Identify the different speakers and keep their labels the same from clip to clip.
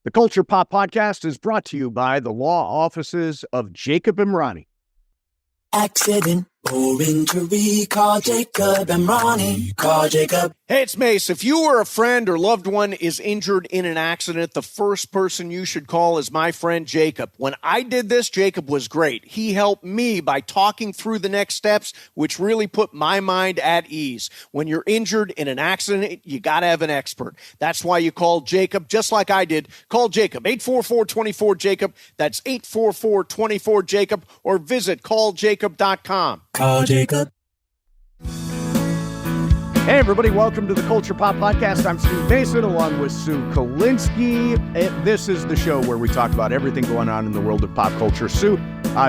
Speaker 1: The Culture Pop Podcast is brought to you by the law offices of Jacob Emrani.
Speaker 2: Accident or injury, call Jacob Emrani. Call Jacob.
Speaker 3: Hey, it's Mase. If you or a friend or loved one is injured in an accident, the first person you should call is my friend Jacob. When I did this, Jacob was great. He helped me by talking through the next steps, which really put my mind at ease. When you're injured in an accident, you got to have an expert. That's why you call Jacob, just like I did. Call Jacob, 844-24-JACOB. That's 844-24-JACOB, or visit calljacob.com.
Speaker 2: Call Jacob.
Speaker 1: Hey, everybody, welcome to the Culture Pop Podcast. I'm Steve Mason, along with Sue 𝐒𝐞𝐫𝐤𝐡. This is the show where we talk about everything going on in the world of pop culture. Sue,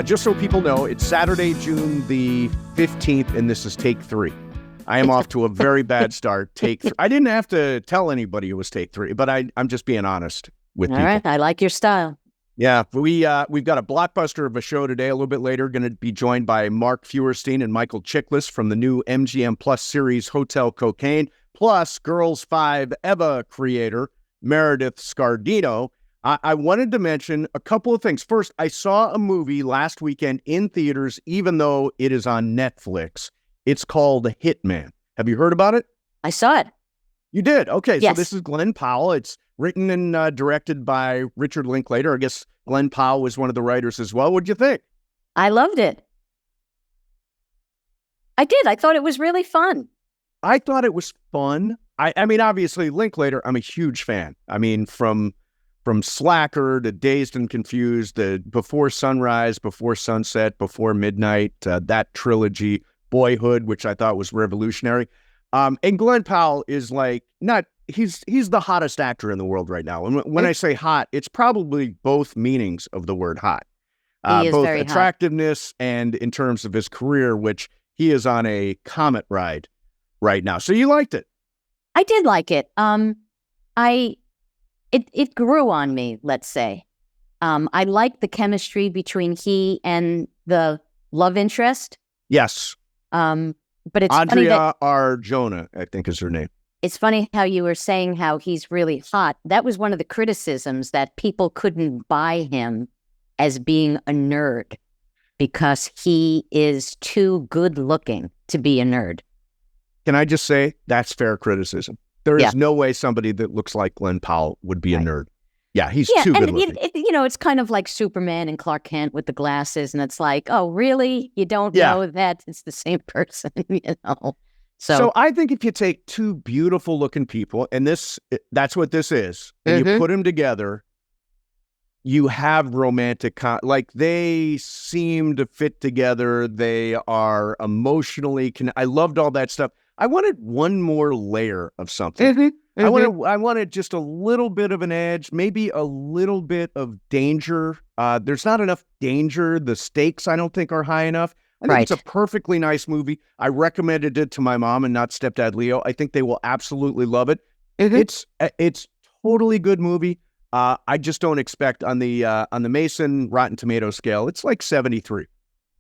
Speaker 1: just so people know, it's Saturday, June the 15th, and this is take 3. I am off to a very bad start. Take 3. I didn't have to tell anybody it was take 3, but I'm just being honest with people.
Speaker 4: All right, I like your style.
Speaker 1: Yeah, we've got a blockbuster of a show today. A little bit later, going to be joined by Mark Feuerstein and Michael Chiklis from the new MGM+ series 𝐻otel 𝐭𝐞𝐫𝐞, plus Girls5eva creator Meredith Scardino. I wanted to mention a couple of things. First, I saw a movie last weekend in theaters, even though it is on Netflix. It's called Hitman. Have you heard about it?
Speaker 4: I saw it.
Speaker 1: You did? Okay,
Speaker 4: yes.
Speaker 1: So this is Glen Powell. It's written and directed by Richard Linklater. I guess Glen Powell was one of the writers as well. What'd you think?
Speaker 4: I loved it. I did. I thought it was really fun.
Speaker 1: I thought it was fun. I mean, obviously, Linklater, I'm a huge fan. I mean, from Slacker to Dazed and Confused, to Before Sunrise, Before Sunset, Before Midnight, that trilogy, Boyhood, which I thought was revolutionary. And Glen Powell is like, he's the hottest actor in the world right now. And when I say hot, it's probably both meanings of the word hot.
Speaker 4: He is
Speaker 1: both
Speaker 4: very
Speaker 1: attractiveness
Speaker 4: hot.
Speaker 1: And in terms of his career, which he is on a comet ride right now. So you liked it?
Speaker 4: I did like it. It grew on me, let's say. I liked the chemistry between he and the love interest.
Speaker 1: Yes.
Speaker 4: But it's funny that
Speaker 1: Arjona, I think is her name.
Speaker 4: It's funny how you were saying how he's really hot. That was one of the criticisms, that people couldn't buy him as being a nerd because he is too good looking to be a nerd.
Speaker 1: Can I just say that's fair criticism? There is no way somebody that looks like Glen Powell would be a nerd. Yeah, he's too good looking.
Speaker 4: It's kind of like Superman and Clark Kent with the glasses, and it's like, oh, really? You don't know that it's the same person, So
Speaker 1: I think if you take two beautiful looking people, and that's what this is, and you put them together, you have romantic, like they seem to fit together. They are emotionally, I loved all that stuff. I wanted one more layer of something. I wanted just a little bit of an edge, maybe a little bit of danger. There's not enough danger. The stakes, I don't think, are high enough. I think it's a perfectly nice movie. I recommended it to my mom and not stepdad Leo. I think they will absolutely love it. It's totally good movie. I just don't expect on the Mason Rotten Tomato scale, it's like 73.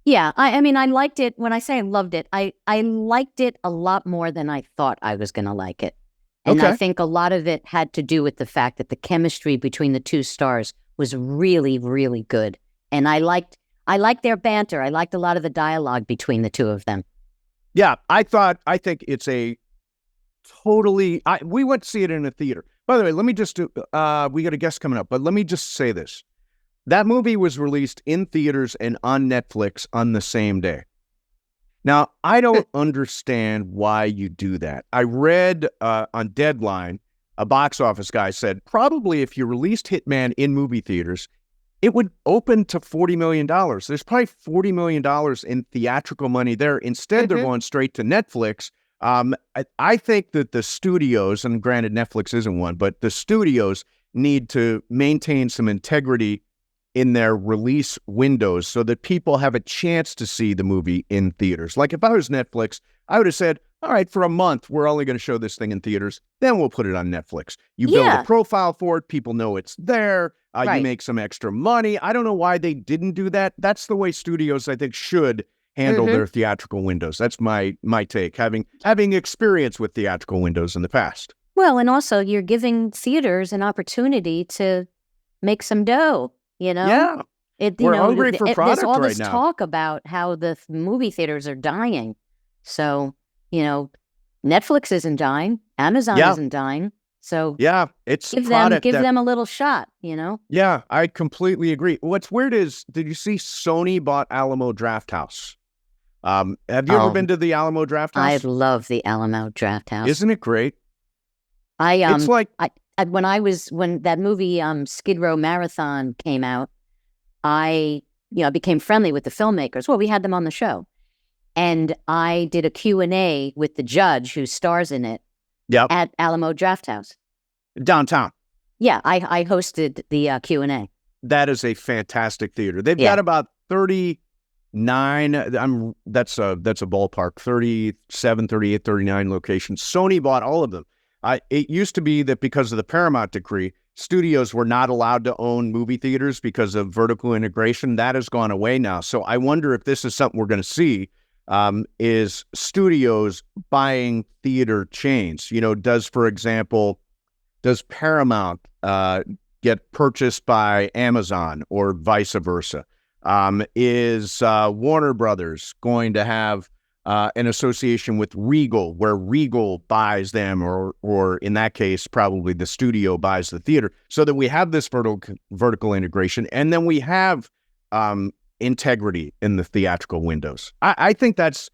Speaker 4: Yeah, I mean, I liked it. When I say I loved it, I liked it a lot more than I thought I was going to like it. And I think a lot of it had to do with the fact that the chemistry between the two stars was really, really good. And I liked their banter. I liked a lot of the dialogue between the two of them.
Speaker 1: Yeah, I think it's a totally, we went to see it in a theater. By the way, let me just do, we got a guest coming up, but let me just say this. That movie was released in theaters and on Netflix on the same day. Now, I don't understand why you do that. I read on Deadline, a box office guy said, probably if you released Hitman in movie theaters, it would open to $40 million. There's probably $40 million in theatrical money there. Instead, they're going straight to Netflix. I think that the studios, and granted Netflix isn't one, but the studios need to maintain some integrity in their release windows so that people have a chance to see the movie in theaters. Like if I was Netflix, I would have said, all right, for a month, we're only going to show this thing in theaters. Then we'll put it on Netflix. You build a profile for it. People know it's there. You make some extra money. I don't know why they didn't do that. That's the way studios, I think, should handle their theatrical windows. That's my take, having experience with theatrical windows in the past.
Speaker 4: Well, and also you're giving theaters an opportunity to make some dough, you know?
Speaker 1: Yeah. We're hungry for product
Speaker 4: there's all
Speaker 1: right
Speaker 4: this
Speaker 1: now.
Speaker 4: talk about how the movie theaters are dying. So, you know, Netflix isn't dying. Amazon isn't dying. So
Speaker 1: yeah, it's
Speaker 4: give them a little shot, you know?
Speaker 1: Yeah, I completely agree. What's weird is, did you see Sony bought Alamo Drafthouse? Have you ever been to the Alamo Drafthouse?
Speaker 4: I love the Alamo Drafthouse.
Speaker 1: Isn't it great?
Speaker 4: It's like when that movie Skid Row Marathon came out, I became friendly with the filmmakers. Well, we had them on the show, and I did a Q&A with the judge who stars in it.
Speaker 1: Yep.
Speaker 4: At Alamo Drafthouse.
Speaker 1: Downtown.
Speaker 4: Yeah, I hosted the Q&A.
Speaker 1: That is a fantastic theater. They've got about 39, that's a ballpark, 37, 38, 39 locations. Sony bought all of them. It used to be that because of the Paramount decree, studios were not allowed to own movie theaters because of vertical integration. That has gone away now. So I wonder if this is something we're going to see. Is studios buying theater chains? You know, does Paramount get purchased by Amazon or vice versa? Is Warner Brothers going to have an association with Regal, where Regal buys them, or in that case, probably the studio buys the theater, so that we have this vertical integration, and then we have integrity in the theatrical windows. I think that's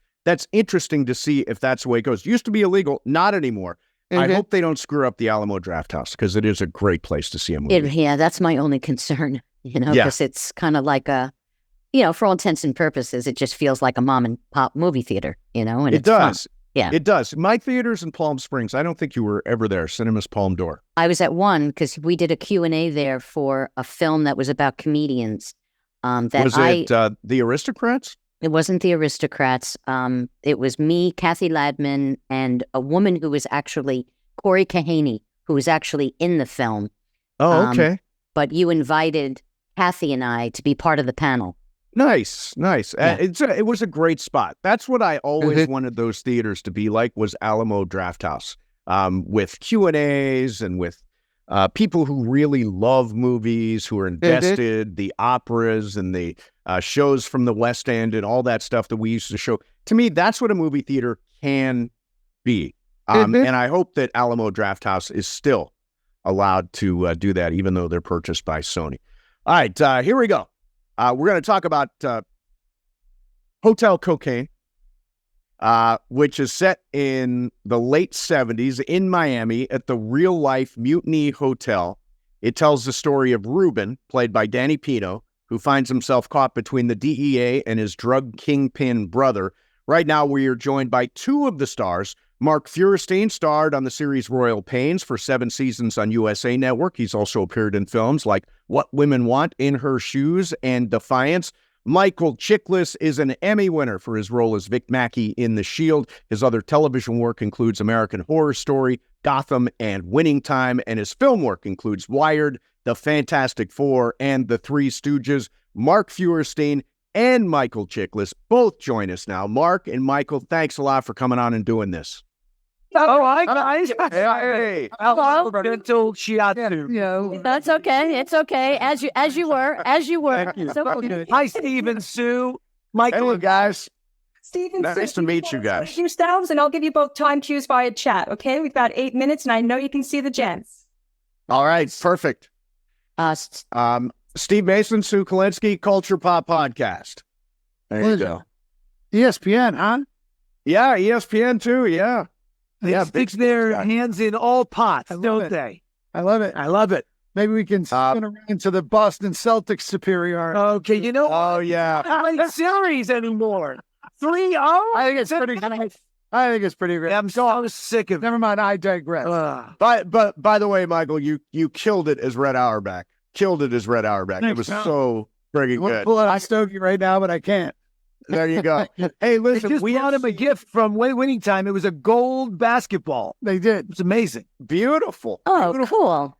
Speaker 1: interesting to see if that's the way it goes. Used to be illegal, not anymore. I hope they don't screw up the Alamo Drafthouse, because it is a great place to see a movie.
Speaker 4: Yeah, that's my only concern, because it's kind of like for all intents and purposes, it just feels like a mom and pop movie theater, and
Speaker 1: it does.
Speaker 4: Fun. Yeah,
Speaker 1: it does. My theater's in Palm Springs. I don't think you were ever there. Cinemas Palm Door.
Speaker 4: I was at one because we did a Q&A there for a film that was about comedians.
Speaker 1: Was it The Aristocrats?
Speaker 4: It wasn't The Aristocrats. It was me, Kathy Ladman, and a woman who was actually 𝐈𝐭𝐡, who was actually in the film.
Speaker 1: Oh, okay.
Speaker 4: But you invited Kathy and I to be part of the panel.
Speaker 1: Nice.
Speaker 4: Yeah.
Speaker 1: It was a great spot. That's what I always wanted those theaters to be like, was Alamo Drafthouse, with Q&As and with people who really love movies, who are invested, the operas and the shows from the West End and all that stuff that we used to show. To me, that's what a movie theater can be. And I hope that Alamo Drafthouse is still allowed to do that, even though they're purchased by Sony. All right, here we go. We're going to talk about Hotel Cocaine, which is set in the late 70s in Miami at the real-life Mutiny Hotel. It tells the story of Ruben, played by Danny Pino, who finds himself caught between the DEA and his drug kingpin brother. Right now, we are joined by two of the stars. Mark Feuerstein starred on the series Royal Pains for 7 seasons on USA Network. He's also appeared in films like What Women Want, In Her Shoes, and Defiance. Michael Chiklis is an Emmy winner for his role as Vic Mackey in The Shield. His other television work includes American Horror Story, Gotham, and Winning Time, and his film work includes Wired, The Fantastic Four, and The Three Stooges. Mark Feuerstein and Michael Chiklis both join us now. Mark and Michael, thanks a lot for coming on and doing this.
Speaker 5: Hey. Mental shiatsu.
Speaker 4: That's okay. It's okay. As you were. So,
Speaker 5: Hi, Stephen, Sue, Michael.
Speaker 1: Hey, guys.
Speaker 6: Stephen,
Speaker 1: Nice to meet you guys.
Speaker 6: Cue styles, and I'll give you both time cues via chat, okay? We've got 8 minutes, and I know you can see the gents.
Speaker 1: All right, perfect. Steve Mason, Sue 𝐒𝐿𝐴𝐚, Culture Pop Podcast. There you go.
Speaker 5: ESPN, huh?
Speaker 1: Yeah, ESPN too, yeah.
Speaker 5: They stick their hands in all pots, don't they?
Speaker 7: I love it.
Speaker 5: I love it.
Speaker 7: Maybe we can spin around to the Boston Celtics superiority.
Speaker 5: Okay, you know.
Speaker 1: Oh, yeah.
Speaker 5: Not like series anymore. 3-0?
Speaker 7: I think it's pretty great. I think it's pretty great.
Speaker 5: I'm so sick of it.
Speaker 7: Never mind, I digress.
Speaker 1: But by the way, Michael, you killed it as Red Auerbach. It was so friggin'
Speaker 7: I
Speaker 1: good.
Speaker 7: pull out a stogie right now, but I can't.
Speaker 1: There you go. Hey, listen,
Speaker 5: They just brought him a gift from Winning Time. It was a gold basketball.
Speaker 7: They did.
Speaker 5: It's amazing.
Speaker 1: Beautiful.
Speaker 4: oh, cool.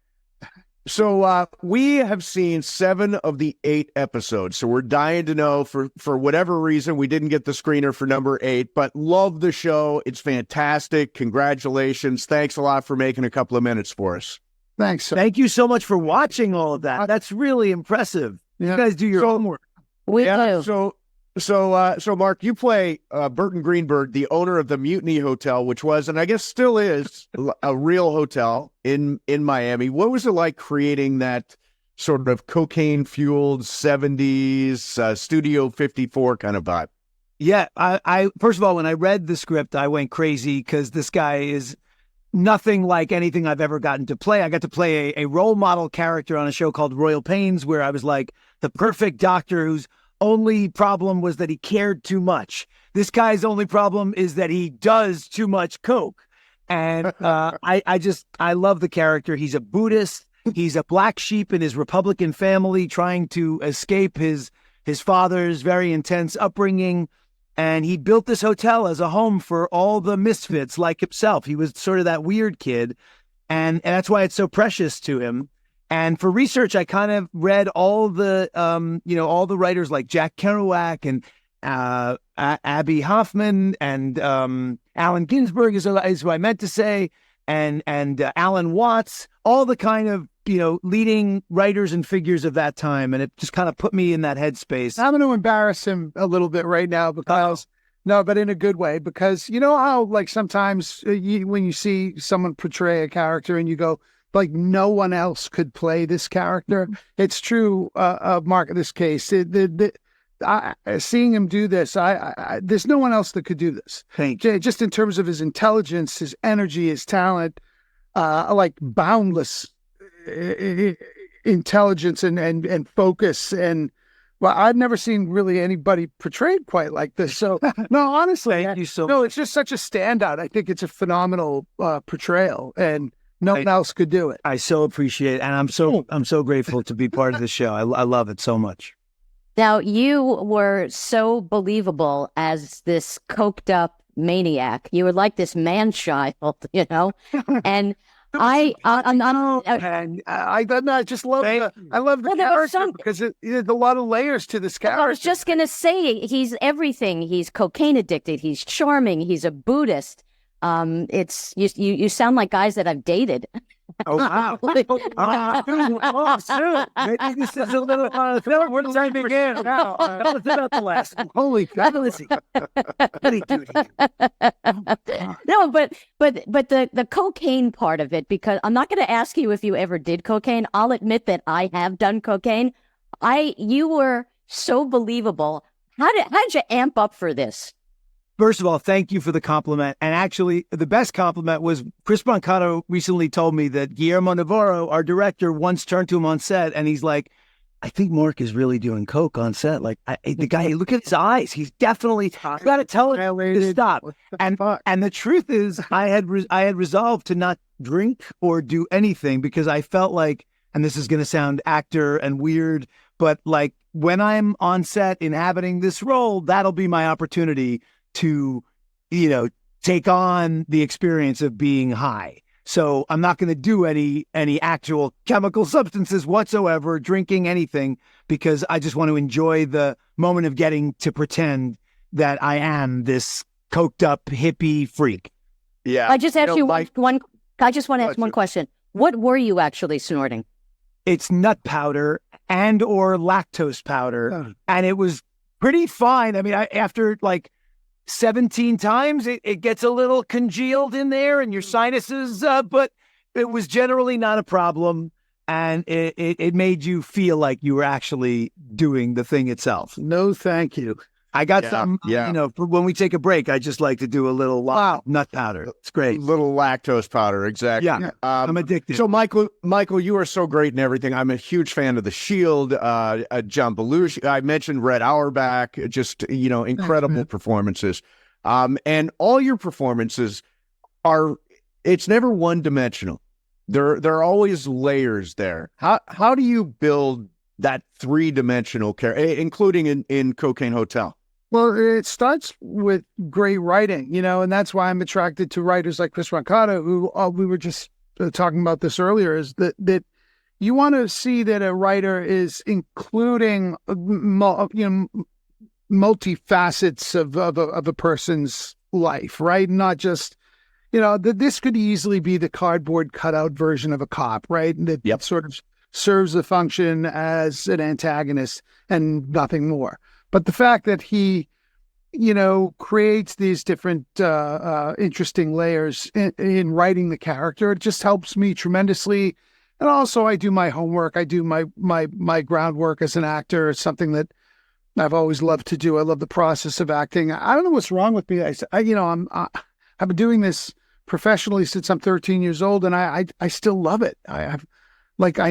Speaker 1: So we have seen 7 of the 8 episodes. So we're dying to know, for whatever reason, we didn't get the screener for number 8, but love the show. It's fantastic. Congratulations. Thanks a lot for making a couple of minutes for us.
Speaker 7: Thanks. Sir.
Speaker 5: Thank you so much for watching all of that. That's really impressive.
Speaker 7: Yeah.
Speaker 5: You guys do your homework.
Speaker 4: We do.
Speaker 1: So Mark, you play Burton Greenberg, the owner of the Mutiny Hotel, which was, and I guess still is, a real hotel in Miami. What was it like creating that sort of cocaine-fueled 70s Studio 54 kind of vibe?
Speaker 5: Yeah, I first of all, when I read the script, I went crazy because this guy is nothing like anything I've ever gotten to play. I got to play a role model character on a show called Royal Pains, where I was like the perfect doctor whose only problem was that he cared too much. This guy's only problem is that he does too much coke. And I love the character. He's a Buddhist. He's a black sheep in his Republican family trying to escape his father's very intense upbringing. And he built this hotel as a home for all the misfits like himself. He was sort of that weird kid. And that's why it's so precious to him. And for research, I kind of read all the, all the writers like Jack Kerouac and Abby Hoffman and Allen Ginsberg is who I meant to say, and Alan Watts, all the kind of, leading writers and figures of that time. And it just kind of put me in that headspace.
Speaker 7: I'm going to embarrass him a little bit right now because, no, but in a good way, because you know how like sometimes when you see someone portray a character and you go, like no one else could play this character. It's true of Mark in this case. Seeing him do this, there's no one else that could do this.
Speaker 5: Thank you.
Speaker 7: Just in terms of his intelligence, his energy, his talent, like boundless intelligence and focus. And well, I've never seen really anybody portrayed quite like this. So no, honestly,
Speaker 5: Thank you so
Speaker 7: no, it's just such a standout. I think it's a phenomenal portrayal, and no one else could do it.
Speaker 5: I so appreciate it, and I'm so grateful to be part of the show. I love it so much.
Speaker 4: Now, you were so believable as this coked up maniac. You were like this man-child, and I
Speaker 7: just love I love the character because there's a lot of layers to this character.
Speaker 4: I was just going to say, he's everything. He's cocaine addicted. He's charming. He's a Buddhist. You sound like guys that I've dated.
Speaker 5: Oh, wow. Maybe this is a little, where does I begin now? Tell us about the last one. Holy God.
Speaker 4: No, but the cocaine part of it, because I'm not going to ask you if you ever did cocaine. I'll admit that I have done cocaine. You were so believable. How did you amp up for this?
Speaker 5: First of all, thank you for the compliment. And actually, the best compliment was Chris Brancato recently told me that Guillermo Navarro, our director, once turned to him on set and he's like, I think Mark is really doing coke on set. Like the guy, look at his eyes. He's definitely, you got to tell him to stop. And the truth is I had resolved to not drink or do anything because I felt like, and this is going to sound actor and weird, but like when I'm on set inhabiting this role, that'll be my opportunity to, take on the experience of being high. So I'm not going to do any actual chemical substances whatsoever, drinking anything, because I just want to enjoy the moment of getting to pretend that I am this coked up hippie freak.
Speaker 1: Yeah.
Speaker 4: I just asked you one. I just want to ask one question. What were you actually snorting?
Speaker 5: It's nut powder and or lactose powder, and it was pretty fine. I mean, after like 17 times, it gets a little congealed in there and your sinuses, but it was generally not a problem. And it made you feel like you were actually doing the thing itself.
Speaker 7: No, thank you.
Speaker 5: I got some, for when we take a break, I just like to do a little nut powder. It's great.
Speaker 1: Little lactose powder, exactly.
Speaker 5: Yeah, I'm addicted.
Speaker 1: So, Michael, you are so great and everything. I'm a huge fan of The Shield, John Belushi. I mentioned Red Auerbach, just, incredible performances. And all your performances it's never one-dimensional. There are always layers there. How do you build that three-dimensional character, including in Cocaine Hotel?
Speaker 7: Well, it starts with great writing, and that's why I'm attracted to writers like Chris Brancato, who we were just talking about this earlier, is that you want to see that a writer is including, multifacets of a person's life, right? Not just, this could easily be the cardboard cutout version of a cop, right? And that sort of serves the function as an antagonist and nothing more. But the fact that he, creates these different interesting layers in writing the character, it just helps me tremendously. And also, I do my homework. I do my groundwork as an actor. It's something that I've always loved to do. I love the process of acting. I don't know what's wrong with me. I've been doing this professionally since I'm 13 years old, and I still love it. I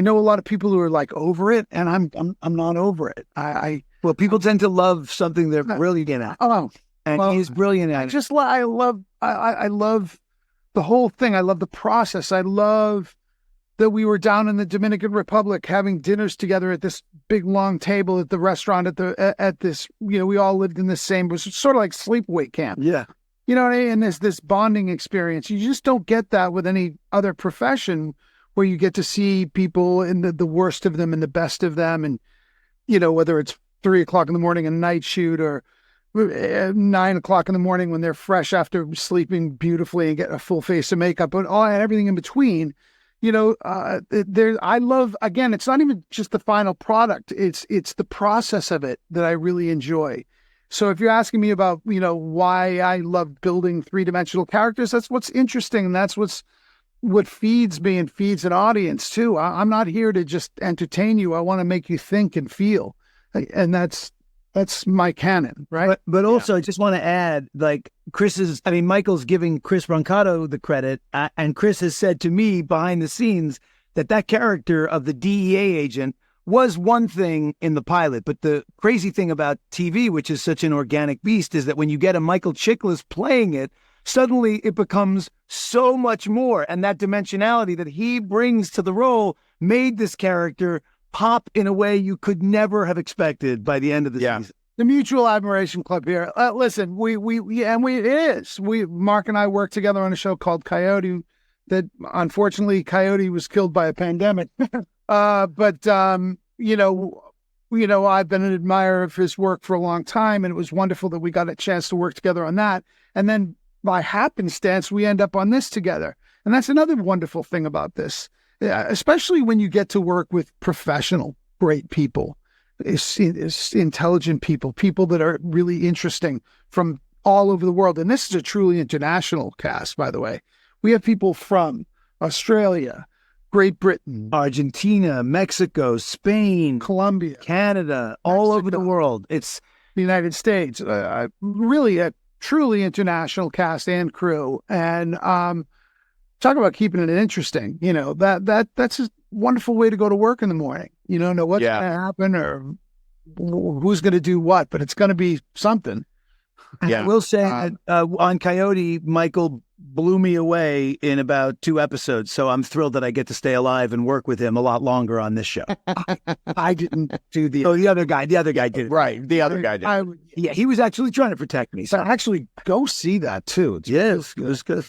Speaker 7: know a lot of people who are like over it, and I'm not over it.
Speaker 5: Well, people tend to love something they're brilliant at.
Speaker 7: Oh,
Speaker 5: and he's brilliant at it.
Speaker 7: I love the whole thing. I love the process. I love that we were down in the Dominican Republic having dinners together at this big long table at the restaurant at this, we all lived in the same, it was sort of like sleepaway camp.
Speaker 5: Yeah.
Speaker 7: You know what I mean? And there's this bonding experience. You just don't get that with any other profession where you get to see people in the worst of them and the best of them. And, whether it's 3:00 in the morning, a night shoot, or 9:00 in the morning when they're fresh after sleeping beautifully and getting a full face of makeup, but everything in between. I love, again, it's not even just the final product. It's the process of it that I really enjoy. So if you're asking me about, why I love building three-dimensional characters, that's what's interesting. And that's what feeds me and feeds an audience too. I'm not here to just entertain you. I want to make you think and feel. And that's my canon, right?
Speaker 5: But also, I just want to add, Michael's giving Chris Brancato the credit, and Chris has said to me behind the scenes that character of the DEA agent was one thing in the pilot. But the crazy thing about TV, which is such an organic beast, is that when you get a Michael Chiklis playing it, suddenly it becomes so much more. And that dimensionality that he brings to the role made this character pop in a way you could never have expected by the end of the season.
Speaker 7: The Mutual Admiration Club here. Listen, it is. Mark and I worked together on a show called 𝐈𝐿𝐭𝐡 that unfortunately 𝐈𝐿𝐭𝐡 was killed by a pandemic. But I've been an admirer of his work for a long time, and it was wonderful that we got a chance to work together on that. And then by happenstance, we end up on this together. And that's another wonderful thing about this. Especially when you get to work with professional, great people, intelligent people that are really interesting from all over the world. And this is a truly international cast, by the way. We have people from Australia, Great Britain,
Speaker 5: Argentina, Mexico, Spain,
Speaker 7: Colombia,
Speaker 5: Canada, all over the world. It's
Speaker 7: the United States. Really a truly international cast and crew. And talk about keeping it interesting. That's a wonderful way to go to work in the morning. You don't know what's going to happen or who's going to do what, but it's going to be something.
Speaker 5: Yeah. I will say on 𝐈𝐿𝐿𝐿𝐿, Michael blew me away in about 2 episodes. So I'm thrilled that I get to stay alive and work with him a lot longer on this show.
Speaker 7: I didn't do the
Speaker 5: other guy did.
Speaker 1: Right. The other guy did.
Speaker 5: He was actually trying to protect me.
Speaker 7: So actually go see that too.
Speaker 5: Yes, it was good.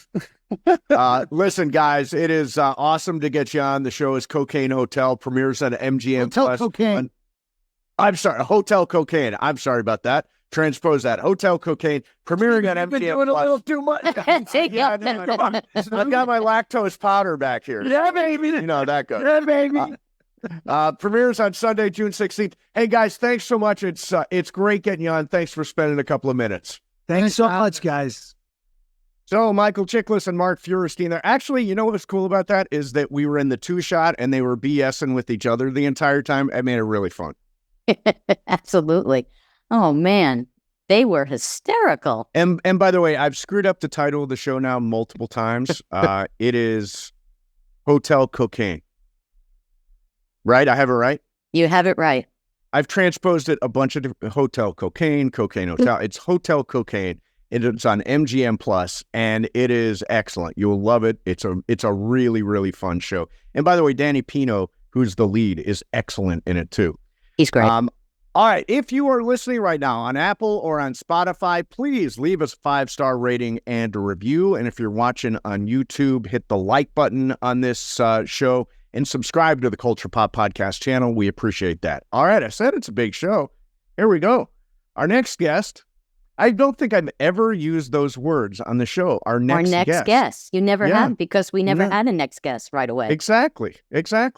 Speaker 1: Listen, guys, it is awesome to get you on. The show is Cocaine Hotel, premieres on MGM+.
Speaker 7: Hotel Cocaine.
Speaker 1: I'm sorry, Hotel Cocaine. I'm sorry about that. Transpose that. Hotel Cocaine, premiering on MGM+.
Speaker 7: Been doing a little too much.
Speaker 1: I've got my lactose powder back here.
Speaker 7: Yeah, baby.
Speaker 1: You know how that goes.
Speaker 7: Yeah, baby.
Speaker 1: Premieres on Sunday, June 16th. Hey, guys, thanks so much. It's great getting you on. Thanks for spending a couple of minutes.
Speaker 5: Thanks so much, guys.
Speaker 1: So Michael Chiklis and Mark Feuerstein there. Actually, you know what's cool about that is that we were in the 2-shot and they were BSing with each other the entire time. It made it really fun.
Speaker 4: Absolutely. Oh, man. They were hysterical.
Speaker 1: And by the way, I've screwed up the title of the show now multiple times. It is Hotel Cocaine. Right? I have it right?
Speaker 4: You have it right.
Speaker 1: I've transposed it a bunch of different Hotel Cocaine Hotel. It's Hotel Cocaine. It's on MGM+, and it is excellent. You'll love it. It's a really, really fun show. And by the way, Danny Pino, who's the lead, is excellent in it too.
Speaker 4: He's great.
Speaker 1: All right. If you are listening right now on Apple or on Spotify, please leave us a 5-star rating and a review. And if you're watching on YouTube, hit the like button on this show and subscribe to the Culture Pop Podcast channel. We appreciate that. All right. I said it's a big show. Here we go. Our next guest I don't think I've ever used those words on the show. Our next
Speaker 4: guest. You never
Speaker 1: Yeah.
Speaker 4: have, because we never
Speaker 1: No.
Speaker 4: had a next guest right away.
Speaker 1: Exactly.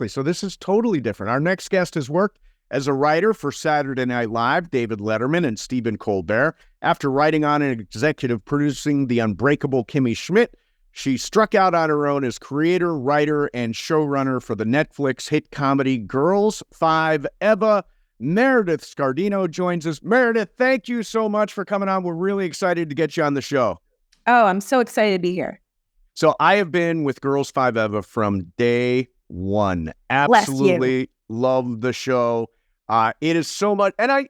Speaker 1: So this is totally different. Our next guest has worked as a writer for Saturday Night Live, David Letterman and Stephen Colbert. After writing on and executive producing The Unbreakable Kimmy Schmidt, she struck out on her own as creator, writer, and showrunner for the Netflix hit comedy Girls5eva. Meredith Scardino joins us. Meredith, thank you so much for coming on. We're really excited to get you on the show.
Speaker 6: Oh, I'm so excited to be here.
Speaker 1: So I have been with Girls5eva from day one.
Speaker 6: Bless you.
Speaker 1: Absolutely love the show. It is so much. And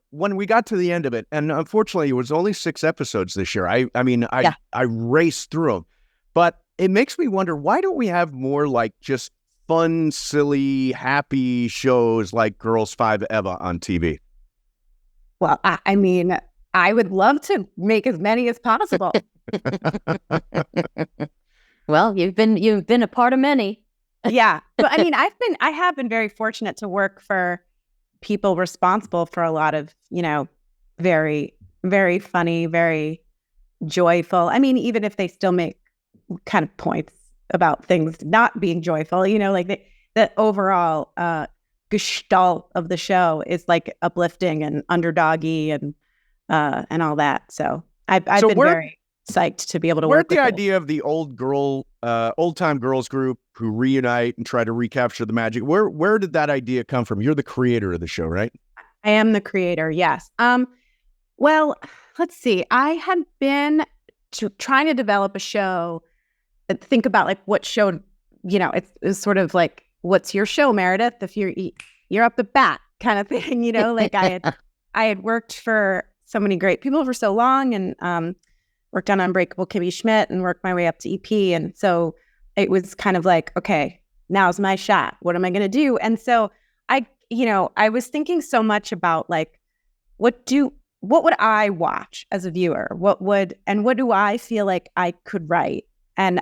Speaker 1: when we got to the end of it, and unfortunately it was only 6 episodes this year. I raced through them, but it makes me wonder, why don't we have more like just fun, silly, happy shows like Girls5eva on TV?
Speaker 6: Well, I mean, I would love to make as many as possible.
Speaker 4: Well, you've been a part of many.
Speaker 6: Yeah. But I mean, I have been very fortunate to work for people responsible for a lot of, very, very funny, very joyful. I mean, even if they still make kind of points about things not being joyful, like the overall gestalt of the show is like uplifting and underdoggy and all that. So I've been very psyched to be able to work with
Speaker 1: the idea of the old time girls group who reunite and try to recapture the magic. Where did that idea come from? You're the creator of the show, right?
Speaker 6: I am the creator. Yes. Well, let's see. I had been trying to develop a show. Think about like what show, it's sort of like, what's your show, Meredith? If you're up the bat kind of thing, like I had worked for so many great people for so long, and worked on Unbreakable Kimmy Schmidt and worked my way up to EP. And so it was kind of like, okay, now's my shot. What am I going to do? And so I was thinking so much about like, what would I watch as a viewer? What do I feel like I could write? And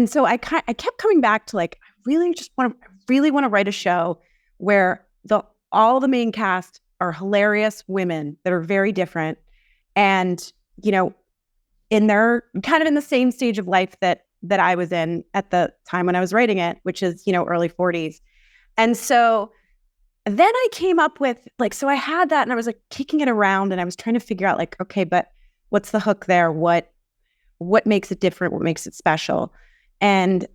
Speaker 6: so I kept coming back to like, I really want to write a show where all the main cast are hilarious women that are very different, and in their kind of in the same stage of life that I was in at the time when I was writing it, which is early 40s. And so then I came up with like, so I had that and I was like kicking it around and I was trying to figure out like, okay, but what's the hook there? What makes it different? What makes it special? And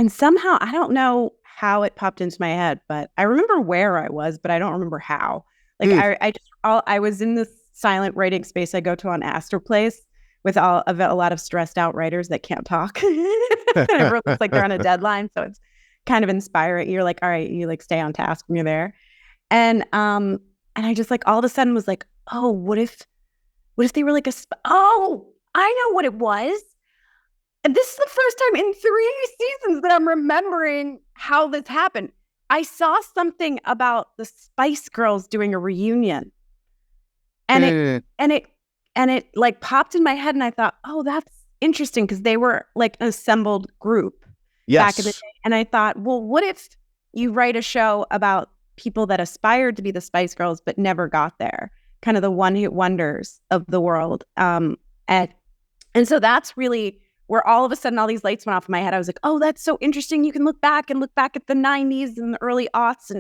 Speaker 6: somehow, I don't know how it popped into my head, but I remember where I was, but I don't remember how. Like I was in this silent writing space I go to on Astor Place with a lot of stressed out writers that can't talk. And everyone's like they're on a deadline, so it's kind of inspiring. You're like, all right, you like stay on task when you're there. And I just like all of a sudden was like, oh, what if they were like oh, I know what it was. And this is the first time in 3 seasons that I'm remembering how this happened. I saw something about the Spice Girls doing a reunion. And it like popped in my head, and I thought, oh, that's interesting, because they were like an assembled group back in the day. And I thought, well, what if you write a show about people that aspired to be the Spice Girls but never got there, kind of the one-hit wonders of the world. And so that's really where all of a sudden all these lights went off in my head. I was like, oh, that's so interesting. You can look back at the 90s and the early aughts,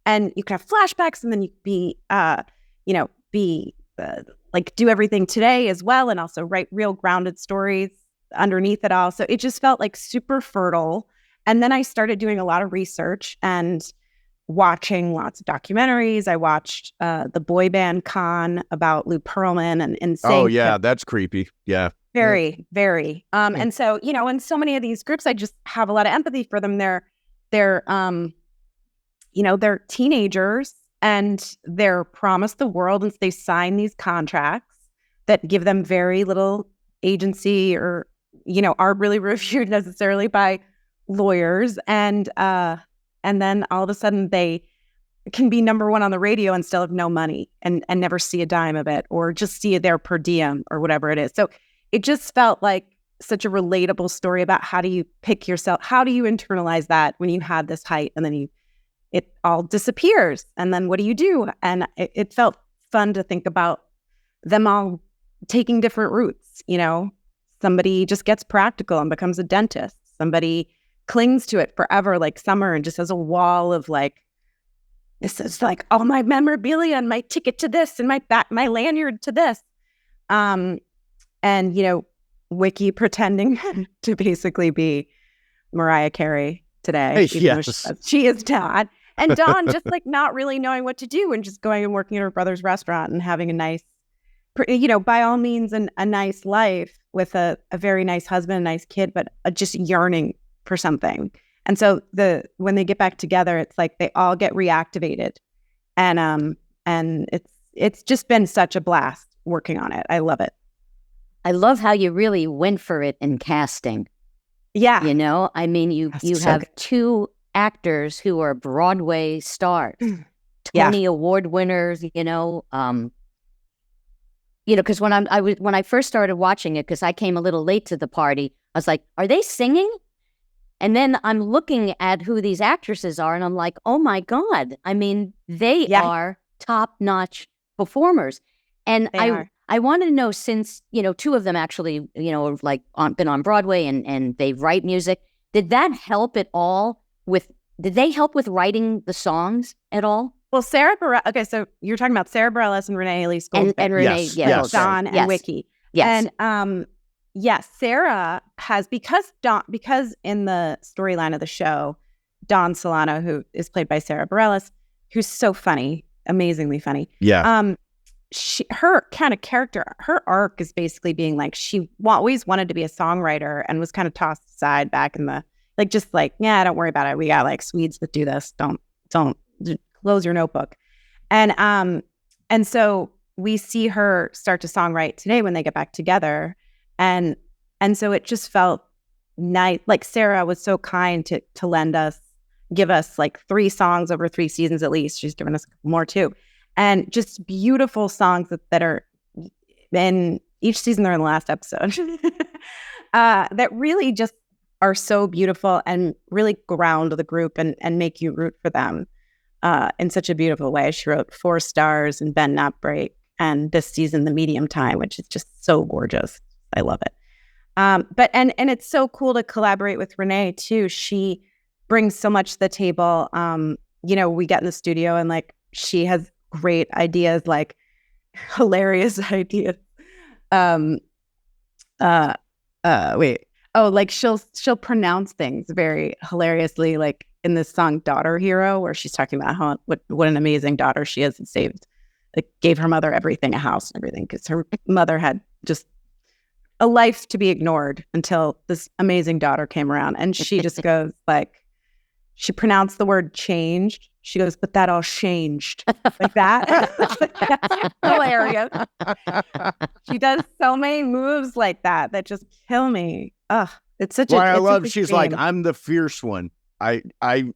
Speaker 6: and you can have flashbacks, and then you can be like do everything today as well, and also write real grounded stories underneath it all. So it just felt like super fertile. And then I started doing a lot of research and watching lots of documentaries. I watched the boy band Con about Lou Pearlman and NSYNC.
Speaker 1: Oh yeah, that's creepy. Yeah.
Speaker 6: Very, very. And so, in so many of these groups, I just have a lot of empathy for them. They're teenagers, and they're promised the world, and they sign these contracts that give them very little agency, or aren't really reviewed necessarily by lawyers, and then all of a sudden they can be number one on the radio and still have no money and never see a dime of it, or just see it there per diem or whatever it is. So it just felt like such a relatable story about how do you pick yourself, how do you internalize that when you had this height and then it all disappears, and then what do you do? And it felt fun to think about them all taking different routes. Somebody just gets practical and becomes a dentist. Somebody clings to it forever, like Summer, and just has a wall of like, this is like all my memorabilia and my ticket to this and my lanyard to this. And Wiki pretending to basically be Mariah Carey today.
Speaker 1: Yes.
Speaker 6: She is not. And Dawn just like not really knowing what to do and just going and working at her brother's restaurant and having a nice, by all means, a nice life with a very nice husband, a nice kid, but just yearning for something. And so when they get back together, it's like they all get reactivated. And it's just been such a blast working on it. I love it.
Speaker 4: I love how you really went for it in casting.
Speaker 6: Yeah.
Speaker 4: I mean, you have two actors who are Broadway stars, Tony Award winners, because when I first started watching it, because I came a little late to the party, I was like, are they singing? And then I'm looking at who these actresses are, and I'm like, oh my God. I mean, they are top-notch performers. And I wanted to know, since, two of them actually, been on Broadway and they write music, did that help at all did they help with writing the songs at all?
Speaker 6: Well, so you're talking about Sarah Bareilles and Renee Elise
Speaker 4: and Renee,
Speaker 6: Dawn and Wiki.
Speaker 4: Yes.
Speaker 6: And Sarah has, because in the storyline of the show, Dawn Solano, who is played by Sarah Bareilles, who's so funny, amazingly funny.
Speaker 1: Yeah.
Speaker 6: Her kind of character, her arc is basically being like, she always wanted to be a songwriter and was kind of tossed aside back in the, don't worry about it. We got like Swedes that do this. Don't close your notebook. And so we see her start to songwrite today when they get back together. And so it just felt nice. Like Sarah was so kind to give us like 3 songs over 3 seasons at least. She's given us more too. And just beautiful songs that are in each season. They're in the last episode that really just are so beautiful and really ground the group and make you root for them in such a beautiful way. She wrote 4 Stars and Bend Not Break, and this season The Medium Time, which is just so gorgeous. I love it. But it's so cool to collaborate with Renee too. She brings so much to the table. We get in the studio and like she has great ideas, like hilarious ideas. Like she'll pronounce things very hilariously, like in this song Daughter Hero, where she's talking about what an amazing daughter she is, and gave her mother everything, a house and everything, because her mother had just a life to be ignored until this amazing daughter came around. And she just goes like, she pronounced the word changed. She goes, but that all changed, like that. That's hilarious. She does so many moves like that just kill me. Ugh, it's such
Speaker 1: she's like, I'm the fierce one. I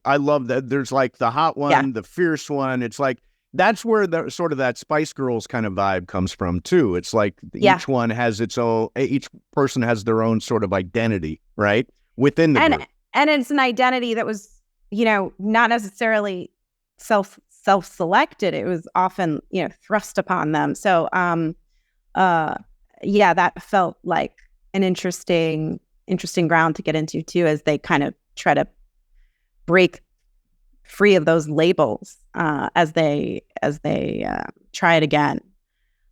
Speaker 1: love that. There's like the hot one, the fierce one. It's like, that's where the sort of that Spice Girls kind of vibe comes from too. It's like each one has each person has their own sort of identity, right? Within the group.
Speaker 6: And it's an identity that was, not necessarily self-selected. It was often, thrust upon them. So, that felt like an interesting ground to get into too, as they kind of try to break free of those labels as they try it again.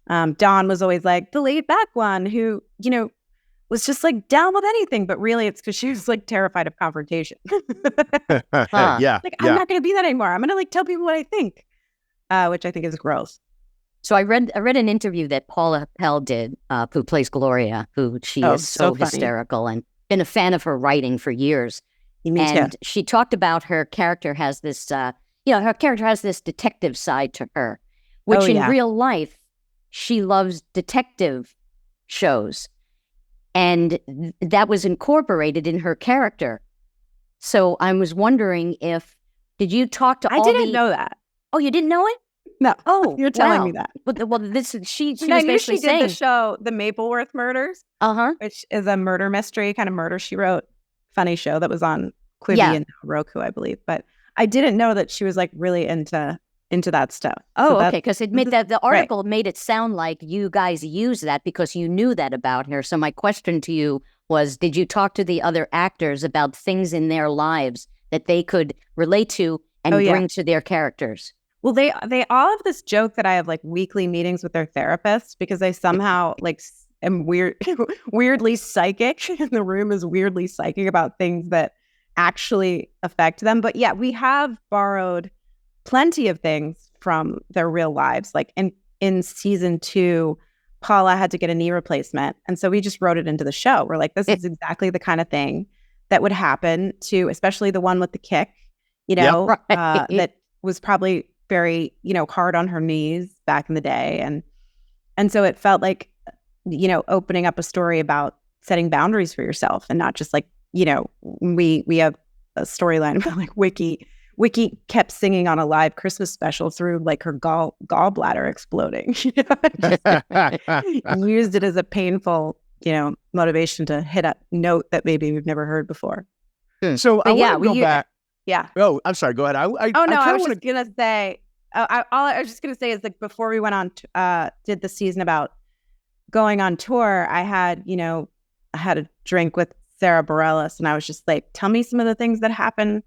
Speaker 6: Dawn was always like the laid back one who, was just like down with anything, but really it's because she was like terrified of confrontation.
Speaker 1: Yeah.
Speaker 6: I'm not going to be that anymore. I'm going to like tell people what I think, which I think is gross.
Speaker 4: So I read an interview that Paula Pell did, who plays Gloria, who she is so hysterical, and been a fan of her writing for years. And she talked about her character has this, her character has this detective side to her, which in real life, she loves detective shows. And that was incorporated in her character. So I was wondering did you talk to
Speaker 6: I didn't know that.
Speaker 4: Oh, you didn't know it?
Speaker 6: No.
Speaker 4: Oh,
Speaker 6: you're telling me that.
Speaker 4: Well, she was
Speaker 6: I knew
Speaker 4: basically
Speaker 6: she did the show, The Mapleworth Murders, which is a murder mystery, kind of murder she wrote, funny show that was on 𝐈𝐿𝐴 and Roku, I believe. But I didn't know that she was like really into into that stuff.
Speaker 4: Oh,
Speaker 6: So
Speaker 4: okay. Because it made that the
Speaker 6: right.
Speaker 4: article made it sound like you guys used that because you knew that about her. So my question to you was, did you talk to the other actors about things in their lives that they could relate to and bring to their characters?
Speaker 6: Well, they all have this joke that I have like weekly meetings with their therapist because I somehow like am weirdly psychic, and the room is weirdly psychic about things that actually affect them. But yeah, we have borrowed plenty of things from their real lives. Like in season 2, Paula had to get a knee replacement, and so we just wrote it into the show. We're like, this is exactly the kind of thing that would happen to, especially the one with the kick, you know, that was probably very, you know, hard on her knees back in the day. And so it felt like, you know, opening up a story about setting boundaries for yourself and not just like, you know, we have a storyline about like 𝐌𝐞𝐫𝐞𝐞𝐫 kept singing on a live Christmas special through like her gallbladder exploding. Used it as a painful, you know, motivation to hit a note that maybe we've never heard before.
Speaker 1: So I want to go back.
Speaker 6: Yeah.
Speaker 1: Oh, I'm sorry. Go ahead.
Speaker 6: I was just gonna say. All I was just gonna say is like before we went on, did the season about going on tour. I had a drink with Sarah Bareilles, and I was just like, tell me some of the things that happen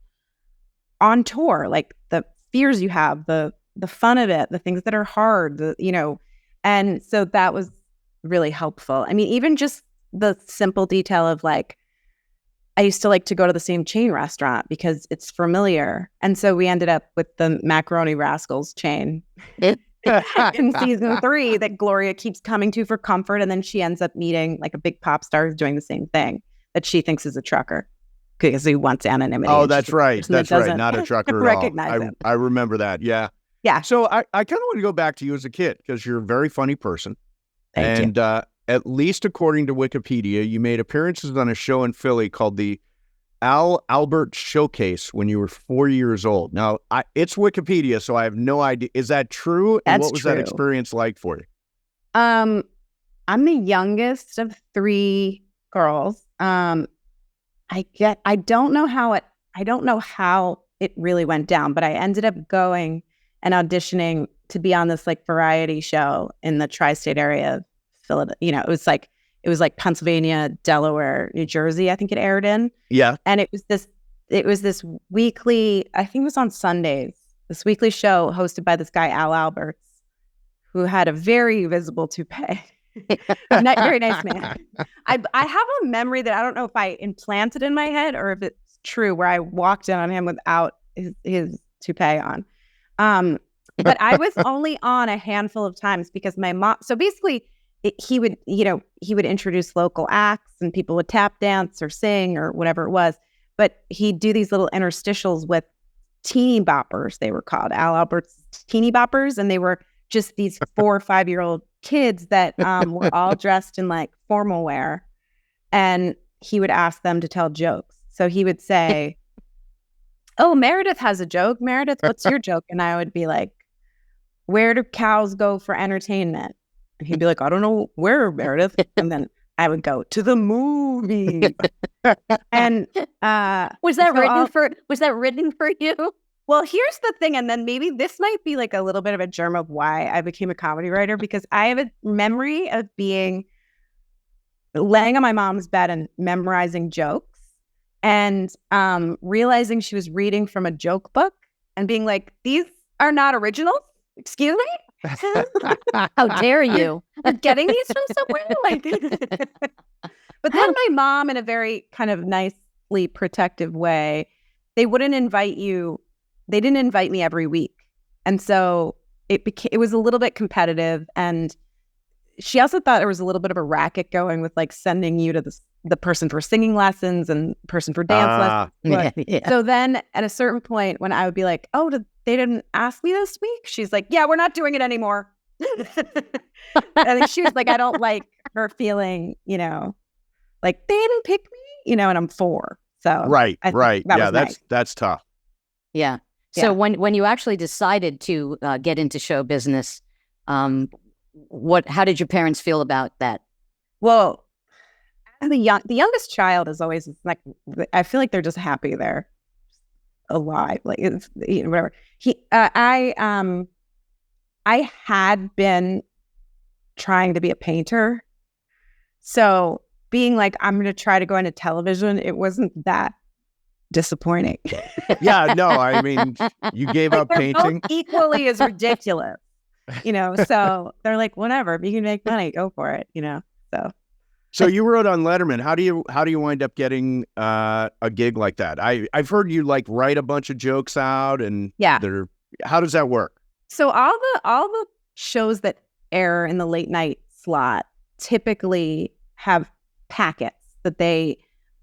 Speaker 6: on tour, like the fears you have, the fun of it, the things that are hard, and so that was really helpful. I mean, even just the simple detail of like, I used to like to go to the same chain restaurant because it's familiar. And so we ended up with the Macaroni Rascals chain in season 3 that Gloria keeps coming to for comfort. And then she ends up meeting like a big pop star who's doing the same thing that she thinks is a trucker because he wants anonymity.
Speaker 1: Oh, that's right. That's right. Not a trucker at all.
Speaker 6: Him.
Speaker 1: I remember that. Yeah.
Speaker 6: Yeah.
Speaker 1: So I kind of want to go back to you as a kid because you're a very funny person.
Speaker 6: Thank you.
Speaker 1: At least according to Wikipedia, you made appearances on a show in Philly called the 𝐼𝐬𝐭𝐡 Showcase when you were 4 years old. Now, it's Wikipedia, so I have no idea. Is that true? And what was that experience like for you?
Speaker 6: I'm the youngest of 3 girls. I don't know how it really went down, but I ended up going and auditioning to be on this like variety show in the tri-state area of Philadelphia. It was like Pennsylvania, Delaware, New Jersey, I think it aired in.
Speaker 1: Yeah.
Speaker 6: And it was this weekly, I think it was on Sundays, this weekly show hosted by this guy, Al Alberts, who had a very visible toupee. Very nice man. I have a memory that I don't know if I implanted in my head or if it's true, where I walked in on him without his toupee on. But I was only on a handful of times because my mom, so basically he would introduce local acts and people would tap dance or sing or whatever it was. But he'd do these little interstitials with teeny boppers, they were called, Al Albert's teeny boppers. And they were just these 4 or 5-year-old kids that were all dressed in like formal wear. And he would ask them to tell jokes. So he would say, oh, Meredith has a joke. Meredith, what's your joke? And I would be like, where do cows go for entertainment? And he'd be like, I don't know where, Meredith. And then I would go to the movie. And
Speaker 4: was that written for you?
Speaker 6: Well, here's the thing, and then maybe this might be like a little bit of a germ of why I became a comedy writer, because I have a memory of laying on my mom's bed and memorizing jokes and realizing she was reading from a joke book and being like, these are not originals. Excuse me?
Speaker 4: How dare you?
Speaker 6: You're getting these from somewhere? But then my mom, in a very kind of nicely protective way, they didn't invite me every week. And so it was a little bit competitive. And she also thought there was a little bit of a racket going with like sending you to the person for singing lessons and person for dance lessons.
Speaker 4: Yeah.
Speaker 6: So then at a certain point when I would be like, oh, they didn't ask me this week? She's like, yeah, we're not doing it anymore. I think she was like, I don't like her feeling, like they didn't pick me, and I'm 4. So
Speaker 1: right. Yeah,
Speaker 6: nice.
Speaker 1: That's tough.
Speaker 4: Yeah. So when you actually decided to get into show business, how did your parents feel about that?
Speaker 6: Well, the youngest child is always like, I feel like they're just happy they're alive. Like it's whatever. I had been trying to be a painter, so being like, I'm going to try to go into television, it wasn't that disappointing.
Speaker 1: Yeah, no, I mean, you gave up painting.
Speaker 6: Both equally as ridiculous, so they're like, whatever, if you can make money, go for it,
Speaker 1: So you wrote on Letterman. How do you wind up getting a gig like that? I've heard you like write a bunch of jokes out, and how does that work?
Speaker 6: So all the shows that air in the late night slot typically have packets that they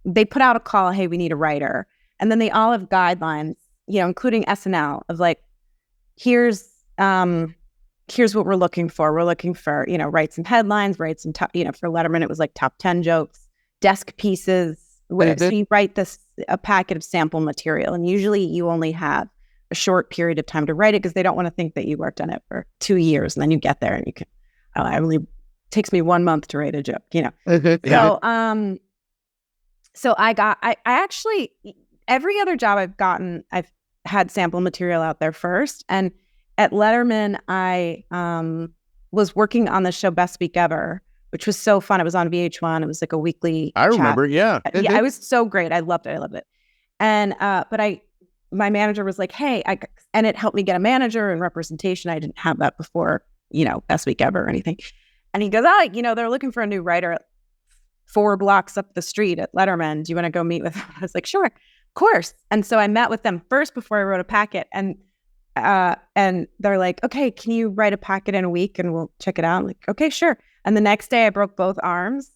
Speaker 6: put out a call, hey, we need a writer. And then they all have guidelines, including SNL, of like, here's what we're looking for. We're looking for, write some headlines, write some, for Letterman, it was like top 10 jokes, desk pieces. So you write a packet of sample material. And usually you only have a short period of time to write it because they don't want to think that you worked on it for 2 years. And then you get there and you can, takes me 1 month to write a joke, So I actually, every other job I've gotten, I've had sample material out there first. And at Letterman, I was working on the show Best Week Ever, which was so fun. It was on VH1. It was like a weekly
Speaker 1: I remember, yeah.
Speaker 6: Yeah, it was so great. I loved it. And, but my manager was like, hey, and it helped me get a manager and representation. I didn't have that before, Best Week Ever or anything. And he goes, they're looking for a new writer 4 blocks up the street at Letterman. Do you want to go meet with them? I was like, sure, of course. And so I met with them first before I wrote a packet. And they're like, okay, can you write a packet in a week and we'll check it out? I'm like, okay, sure. And the next day I broke both arms.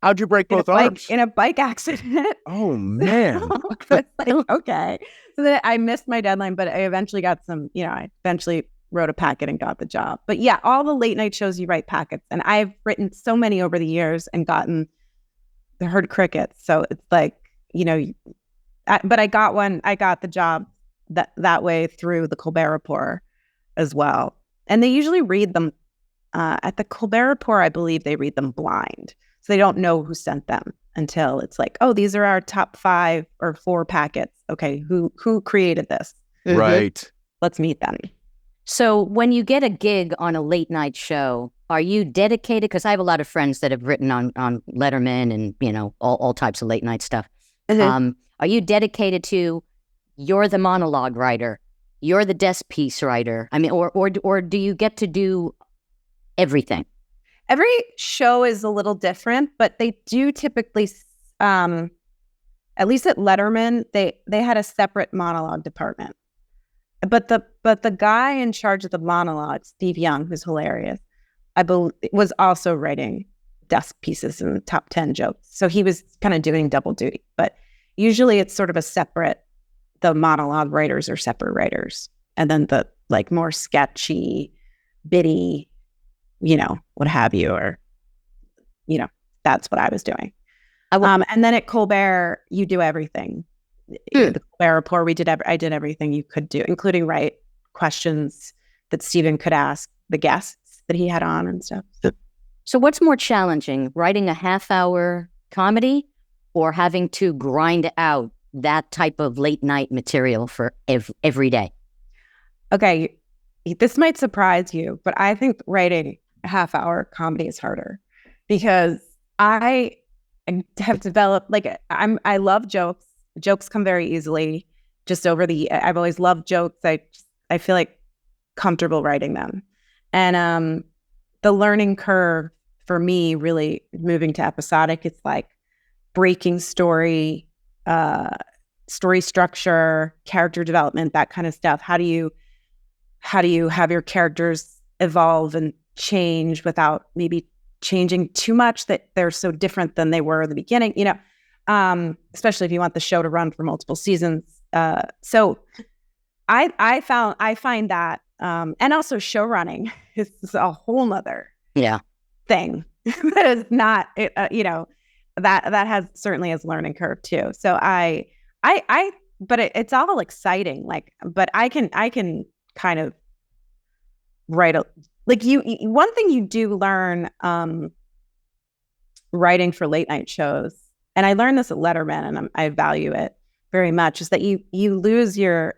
Speaker 1: How'd you break both arms?
Speaker 6: In a bike accident.
Speaker 1: Oh, man.
Speaker 6: It's like, okay. So then I missed my deadline, but I eventually got I eventually wrote a packet and got the job. But yeah, all the late night shows you write packets. And I've written so many over the years and heard crickets. So it's like, but I got the job that way through the Colbert Report as well. And they usually read them at the Colbert Report. I believe they read them blind. So they don't know who sent them until it's like, oh, these are our top 5 or 4 packets. Okay, who created this?
Speaker 1: Right.
Speaker 6: Let's meet them.
Speaker 4: So when you get a gig on a late night show, are you dedicated? Because I have a lot of friends that have written on Letterman and, all types of late night stuff. Are you dedicated to, you're the monologue writer, you're the desk piece writer? I mean, or do you get to do everything?
Speaker 6: Every show is a little different, but they do typically, at least at Letterman, they had a separate monologue department. But the guy in charge of the monologue, Steve Young, who's hilarious, I believe, was also writing desk pieces and top 10 jokes. So he was kind of doing double duty. But usually it's sort of the monologue writers are separate writers. And then the like more sketchy, bitty, what have you, or, that's what I was doing. And then at Colbert, you do everything. The Colbert Report, I did everything you could do, including write questions that Stephen could ask the guests that he had on and stuff.
Speaker 4: So what's more challenging, writing a half-hour comedy or having to grind out that type of late night material for every day?
Speaker 6: Okay, this might surprise you, but I think writing a half-hour comedy is harder because I have developed, I love jokes. Jokes come very easily. I've always loved jokes. I feel like comfortable writing them. And the learning curve for me, really moving to episodic, it's like breaking story structure, character development, that kind of stuff. How do you have your characters evolve and change without maybe changing too much that they're so different than they were in the beginning, especially if you want the show to run for multiple seasons. So I find that, and also show running is a whole nother thing that is not, that has certainly has learning curve too. So but it's all exciting. But I can kind of write one thing you do learn, writing for late night shows, and I learned this at Letterman, and I value it very much is that you lose your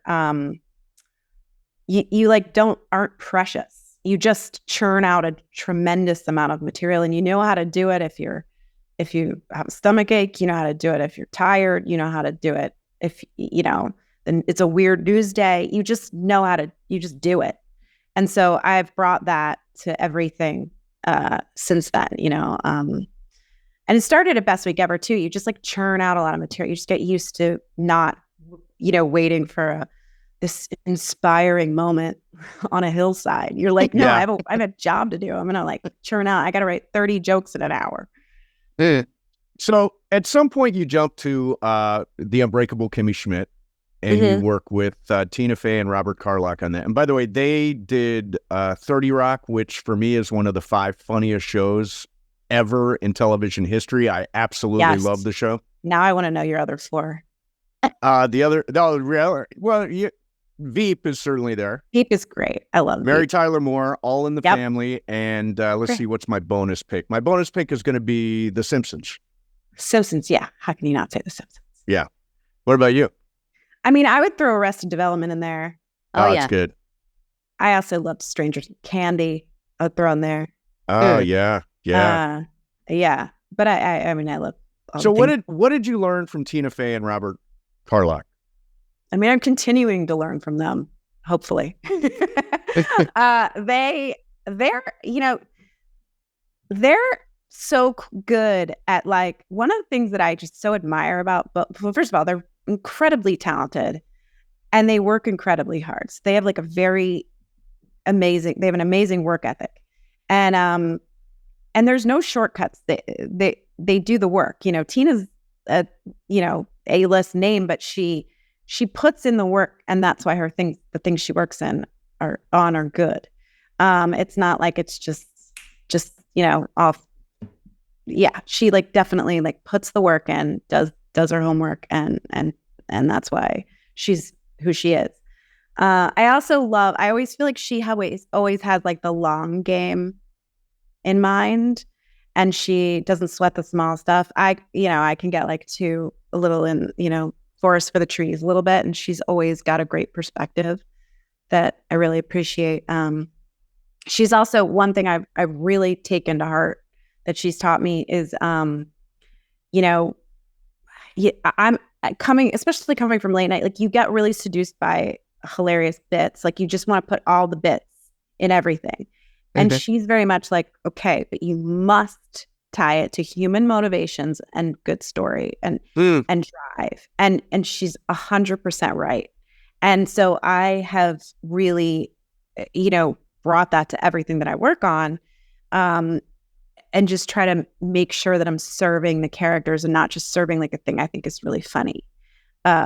Speaker 6: you like aren't precious. You just churn out a tremendous amount of material, and you know how to do it. If you have a stomach ache, you know how to do it. If you're tired, you know how to do it. If then it's a weird news day, you just know how to, you just do it. And so I've brought that to everything since then, and it started at Best Week Ever too. You just like churn out a lot of material. You just get used to not, waiting for this inspiring moment on a hillside. You're like, no, I have a job to do. I'm going to like churn out. I got to write 30 jokes in an hour.
Speaker 1: So at some point you jump to the Unbreakable Kimmy Schmidt, and you work with Tina Fey and Robert Carlock on that. And by the way, they did 30 Rock, which for me is one of the 5 funniest shows ever in television history. I absolutely love the show.
Speaker 6: Now I want to know your other 4.
Speaker 1: Veep is certainly there.
Speaker 6: Veep is great. I love
Speaker 1: Mary
Speaker 6: Veep.
Speaker 1: Tyler Moore, All in the Family. And let's see, what's my bonus pick? My bonus pick is going to be The Simpsons.
Speaker 6: Simpsons, yeah. How can you not say The Simpsons?
Speaker 1: Yeah. What about you?
Speaker 6: I mean, I would throw Arrested Development in there.
Speaker 1: Oh, that's good.
Speaker 6: I also loved Stranger Candy. I'd throw in there.
Speaker 1: Oh, yeah.
Speaker 6: Yeah. But I mean, I love.
Speaker 1: So what did you learn from Tina Fey and Robert Carlock?
Speaker 6: I mean, I'm continuing to learn from them, hopefully. They're so good at like, one of the things that I just so admire about, but first of all, they're incredibly talented and they work incredibly hard. So they have like they have an amazing work ethic. And there's no shortcuts. They do the work. Tina's a, A-list name, but she puts in the work, and that's why the things she works in are good. It's not like it's just off. Yeah, she like definitely like puts the work in, does her homework, and that's why she's who she is. I always feel like she always has like the long game in mind, and she doesn't sweat the small stuff. I can get like a little in, forest for the trees a little bit, and she's always got a great perspective that I really appreciate. She's also, one thing I've really taken to heart that she's taught me is, I'm especially coming from late night, like you get really seduced by hilarious bits. Like you just want to put all the bits in everything. And she's very much like, okay, but you must tie it to human motivations and good story and drive. And she's 100% right. And so I have really, brought that to everything that I work on, and just try to make sure that I'm serving the characters and not just serving like a thing I think is really funny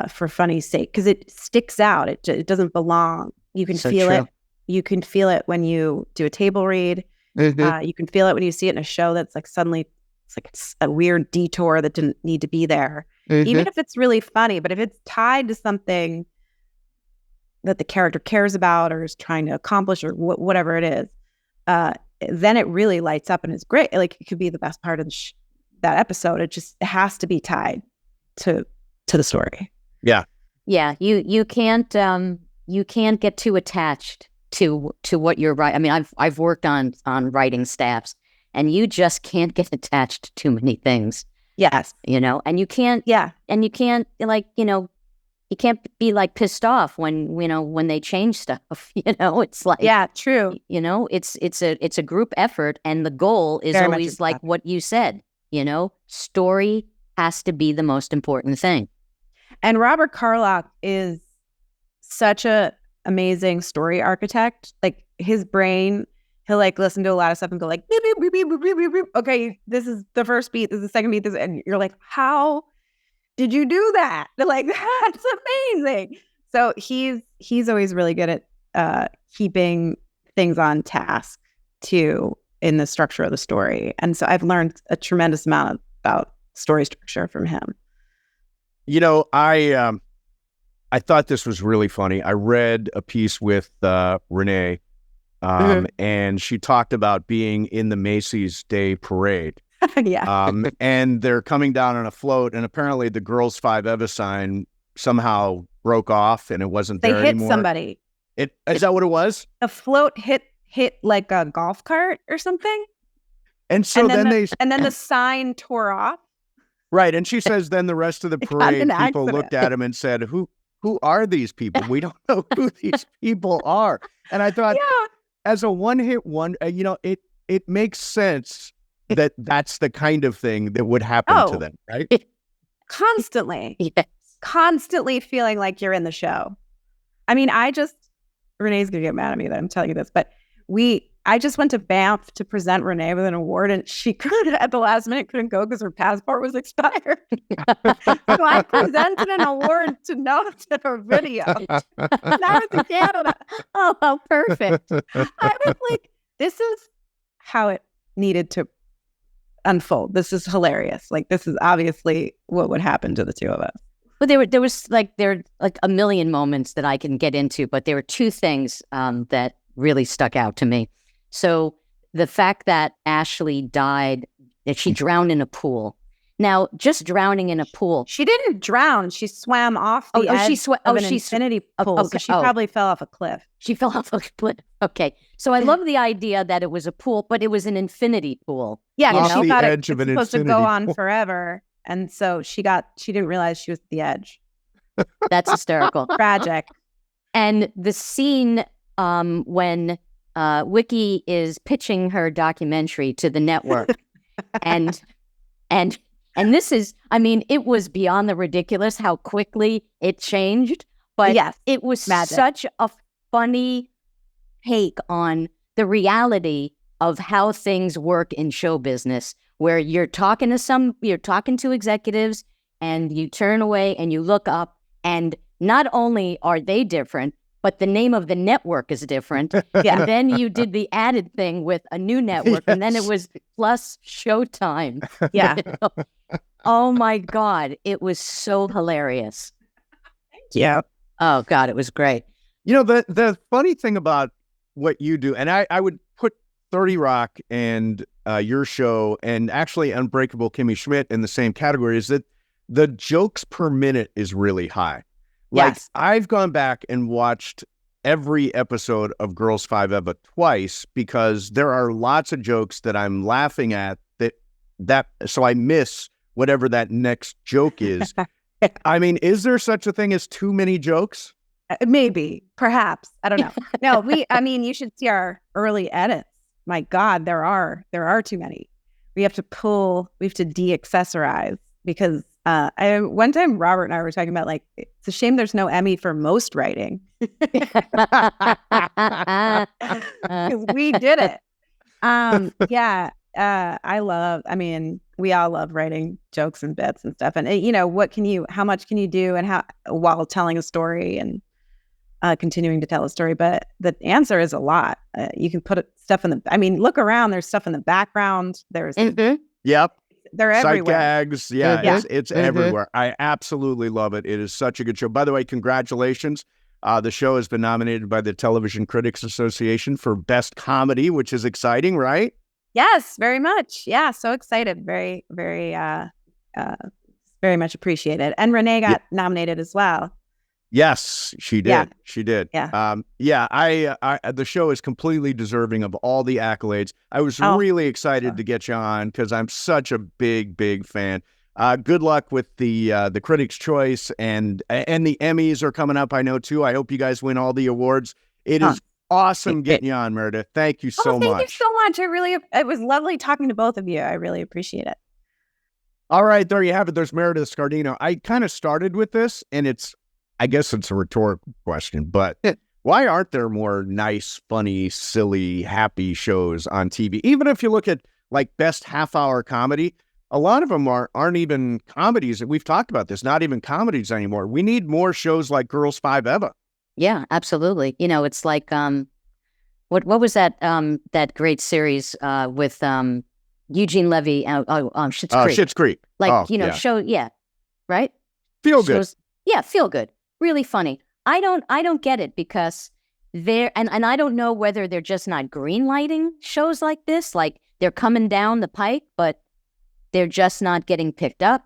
Speaker 6: for funny's sake, because it sticks out. It doesn't belong. You can feel it. You can feel it when you do a table read. You can feel it when you see it in a show that's like suddenly it's a weird detour that didn't need to be there. Even if it's really funny, but if it's tied to something that the character cares about or is trying to accomplish or whatever it is, then it really lights up and is great. Like it could be the best part of that episode. It has to be tied to the story.
Speaker 1: Yeah.
Speaker 4: Yeah. You can't get too attached to what you're writing. I mean, I've worked on writing staffs, and you just can't get attached to too many things.
Speaker 6: Yes.
Speaker 4: And you can't, and you can't you can't be like pissed off when they change stuff. It's like,
Speaker 6: yeah, true.
Speaker 4: It's a group effort, and the goal is
Speaker 6: Very
Speaker 4: always like what you said. Story has to be the most important thing.
Speaker 6: And Robert Carlock is such a amazing story architect. Like his brain, he'll like listen to a lot of stuff and go like, beep, beep, beep, beep, beep, beep, beep. Okay, this is the first beat, this is the second beat, and you're like, how did you do that? They're like, that's amazing. So he's always really good at keeping things on task too in the structure of the story. And so I've learned a tremendous amount about story structure from him.
Speaker 1: I thought this was really funny. I read a piece with Renee, and she talked about being in the Macy's Day Parade.
Speaker 6: Yeah.
Speaker 1: And they're coming down on a float, and apparently the Girls5eva sign somehow broke off and it wasn't
Speaker 6: They
Speaker 1: there
Speaker 6: hit
Speaker 1: anymore.
Speaker 6: somebody.
Speaker 1: Is that what it was?
Speaker 6: A float hit like a golf cart or something.
Speaker 1: And so then
Speaker 6: the sign tore off.
Speaker 1: Right. And she says then the rest of the
Speaker 6: got
Speaker 1: parade,
Speaker 6: an
Speaker 1: people
Speaker 6: accident.
Speaker 1: looked at him and said, who are these people? We don't know who these people are. And I thought,
Speaker 6: Yeah.
Speaker 1: as a one-hit wonder, it makes sense that that's the kind of thing that would happen to them, right?
Speaker 6: Constantly.
Speaker 4: Yes.
Speaker 6: Constantly feeling like you're in the show. I mean, Renee's gonna get mad at me that I'm telling you this, but I just went to Banff to present Renee with an award, and she at the last minute couldn't go because her passport was expired. So I presented an award to notes in her video. And I was in Canada.
Speaker 4: Oh, how perfect.
Speaker 6: I was like, this is how it needed to unfold. This is hilarious. Like, this is obviously what would happen to the two of us.
Speaker 4: But there was like a million moments that I can get into, but there were two things that really stuck out to me. So the fact that Ashley died, that she drowned in a pool. Now, just drowning in a pool.
Speaker 6: She didn't drown. She swam off the edge of an infinity pool.
Speaker 4: Okay.
Speaker 6: So she probably fell off a cliff.
Speaker 4: She fell off a cliff. Okay. So I love the idea that it was a pool, but it was an infinity pool.
Speaker 6: Yeah,
Speaker 1: Off
Speaker 6: she
Speaker 1: the
Speaker 6: thought
Speaker 1: edge
Speaker 6: it's
Speaker 1: of an
Speaker 6: supposed to
Speaker 1: infinity
Speaker 6: go on
Speaker 1: pool.
Speaker 6: forever. And so she didn't realize she was at the edge.
Speaker 4: That's hysterical.
Speaker 6: Tragic.
Speaker 4: And the scene when Wiki is pitching her documentary to the network, and this is, I mean, it was beyond the ridiculous how quickly it changed, but
Speaker 6: Yes,
Speaker 4: it was
Speaker 6: magic.
Speaker 4: such a funny take on the reality of how things work in show business, where you're talking to executives, and you turn away and you look up, and not only are they different, but the name of the network is different.
Speaker 6: Yeah.
Speaker 4: And then you did the added thing with a new network, and then it was plus Showtime.
Speaker 6: Yeah.
Speaker 4: You know? Oh my God. It was so hilarious.
Speaker 6: Yeah.
Speaker 4: Oh God, it was great.
Speaker 1: You know, the funny thing about what you do, and I would put 30 Rock and your show and actually Unbreakable Kimmy Schmidt in the same category, is that the jokes per minute is really high. Like,
Speaker 6: Yes.
Speaker 1: I've gone back and watched every episode of Girls5eva twice because there are lots of jokes that I'm laughing at so I miss whatever that next joke is. I mean, is there such a thing as too many jokes?
Speaker 6: Maybe, perhaps. I don't know. No, you should see our early edits. My God, there are too many. We have to de-accessorize because one time Robert and I were talking about, like, it's a shame there's no Emmy for most writing. 'Cause we did it. We all love writing jokes and bits and stuff. And how much can you do and while telling a story and continuing to tell a story? But the answer is a lot. You can put stuff look around, there's stuff in the background. There's,
Speaker 1: Yep.
Speaker 6: they're
Speaker 1: Sight
Speaker 6: everywhere.
Speaker 1: gags. Yeah,
Speaker 6: Yeah.
Speaker 1: it's everywhere. I absolutely love it. It is such a good show. By the way, congratulations. The show has been nominated by the Television Critics Association for Best Comedy, which is exciting, right?
Speaker 6: Yes, very much. Yeah, so excited. Very, very, very much appreciated. And Renee got nominated as well.
Speaker 1: Yes, she did.
Speaker 6: Yeah.
Speaker 1: She did.
Speaker 6: Yeah.
Speaker 1: The show is completely deserving of all the accolades. I was really excited to get you on because I'm such a big, big fan. Good luck with the Critics' Choice and the Emmys are coming up, I know, too. I hope you guys win all the awards. It is awesome getting you on, Meredith. Thank you so much.
Speaker 6: Thank you so much. It was lovely talking to both of you. I really appreciate it.
Speaker 1: All right, there you have it. There's Meredith Scardino. I kind of started with this, and I guess it's a rhetorical question, but why aren't there more nice, funny, silly, happy shows on TV? Even if you look at like best half-hour comedy, a lot of them aren't even comedies. We've talked about this, not even comedies anymore. We need more shows like Girls5eva.
Speaker 4: Yeah, absolutely. It's like what was that great series with Eugene Levy, Schitt's Creek.
Speaker 1: Schitt's Creek.
Speaker 4: Like,
Speaker 1: yeah.
Speaker 4: show, yeah, right?
Speaker 1: Feel good.
Speaker 4: Yeah, feel good. Really funny. I don't get it because and I don't know whether they're just not greenlighting shows like this, like they're coming down the pike, but they're just not getting picked up.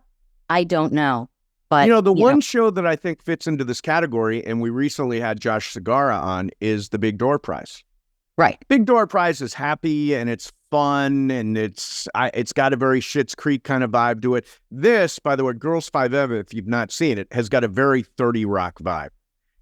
Speaker 4: I don't know. But
Speaker 1: The one show that I think fits into this category, and we recently had Josh Segarra on, is the Big Door Prize.
Speaker 4: right.
Speaker 1: Big Door Prize is happy and it's fun and it's got a very Schitt's Creek kind of vibe to it. This, by the way, Girls5eva, if you've not seen it, has got a very 30 Rock vibe.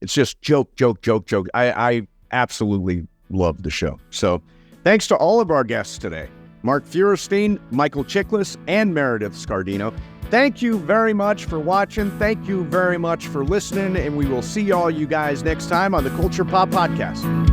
Speaker 1: It's just joke, joke, joke, joke. I absolutely love the show. So thanks to all of our guests today, Mark Feuerstein, Michael Chiklis, and Meredith Scardino. Thank you very much for watching. Thank you very much for listening. And we will see all you guys next time on the Culture Pop Podcast.